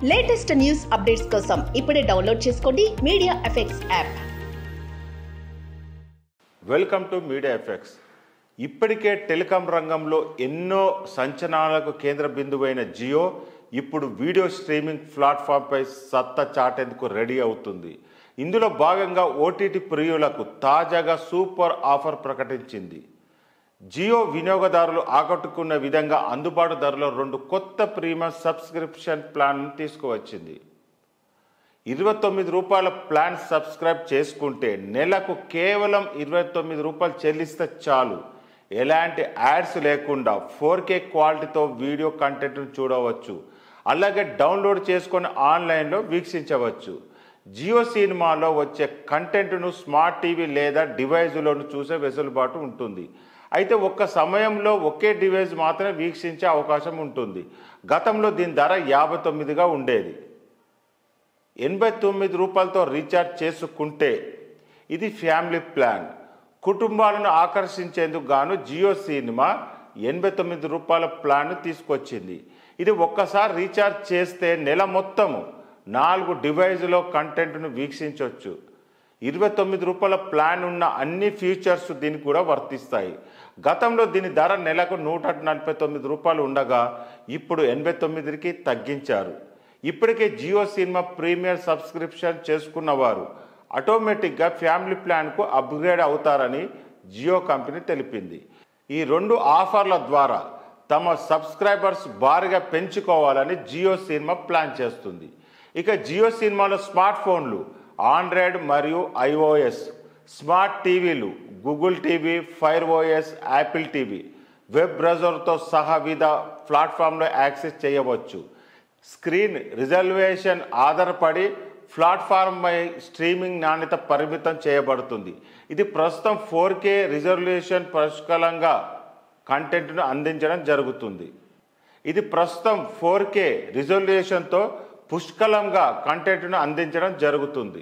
Latest news updates కోసం ఇప్పుడే download చేసుకోండి media effects app. Welcome to media effects. ఇప్పటికే టెలికాం రంగంలో ఎన్నో సంచలనాలకు కేంద్ర బిందువైన జియో ఇప్పుడు వీడియో స్ట్రీమింగ్ ప్లాట్ఫామ్పై సత్తా చాటేందుకు రెడీ అవుతుంది. ఇందులో భాగంగా ఓటీటీ ప్రియులకు తాజాగా సూపర్ ఆఫర్ ప్రకటించింది. జియో వినియోగదారులు ఆకట్టుకున్న విధంగా అందుబాటు ధరలో 2 కొత్త ప్రీమియం సబ్స్క్రిప్షన్ ప్లాన్ను తీసుకువచ్చింది. ₹29 ప్లాన్ సబ్స్క్రైబ్ చేసుకుంటే నెలకు కేవలం ₹29 చెల్లిస్తే చాలు. ఎలాంటి యాడ్స్ లేకుండా 4K క్వాలిటీతో వీడియో కంటెంట్ను చూడవచ్చు. అలాగే డౌన్లోడ్ చేసుకొని ఆన్లైన్లో వీక్షించవచ్చు. జియో సినిమాలో వచ్చే కంటెంట్ను స్మార్ట్ టీవీ లేదా డివైజ్లోను చూసే వెసులుబాటు ఉంటుంది. అయితే ఒక్క సమయంలో ఒకే డివైస్ మాత్రమే వీక్షించే అవకాశం ఉంటుంది. గతంలో దీని ధర ₹59గా ఉండేది. ₹89తో రీఛార్జ్ చేసుకుంటే ఇది ఫ్యామిలీ ప్లాన్. కుటుంబాలను ఆకర్షించేందుకు గాను జియో సినిమా ₹89 ప్లాన్ను తీసుకొచ్చింది. ఇది ఒక్కసారి రీఛార్జ్ చేస్తే నెల మొత్తము 4 డివైజ్లో కంటెంట్ను వీక్షించవచ్చు. ₹29 ప్లాన్ ఉన్న అన్ని ఫీచర్స్ దీనికి కూడా వర్తిస్తాయి. గతంలో దీని ధర నెలకు ₹149 ఉండగా ఇప్పుడు 89కి తగ్గించారు. ఇప్పటికే జియో సినిమా ప్రీమియర్ సబ్స్క్రిప్షన్ చేసుకున్న వారు ఆటోమేటిక్గా ఫ్యామిలీ ప్లాన్కు అప్గ్రేడ్ అవుతారని జియో కంపెనీ తెలిపింది. ఈ 2 ఆఫర్ల ద్వారా తమ సబ్స్క్రైబర్స్ భారీగా పెంచుకోవాలని జియో సినిమా ప్లాన్ చేస్తుంది. ఇక జియో సినిమాలో స్మార్ట్ ఫోన్లు, ఆండ్రాయిడ్ మరియు iOS, స్మార్ట్ టీవీలు, Google TV, Fire OS, Apple TV, web బ్రౌజర్తో సహా వివిధ ప్లాట్ఫామ్లో యాక్సెస్ చేయవచ్చు. స్క్రీన్ రిజల్యూషన్ ఆధారపడి ప్లాట్ఫామ్పై స్ట్రీమింగ్ నాణ్యత పరిమితం చేయబడుతుంది. ఇది ప్రస్తుతం 4K రిజల్యూషన్ పుష్కలంగా కంటెంట్ను అందించడం జరుగుతుంది. ఇది ప్రస్తుతం 4K రిజల్యూషన్తో పుష్కలంగా కంటెంట్ను అందించడం జరుగుతుంది.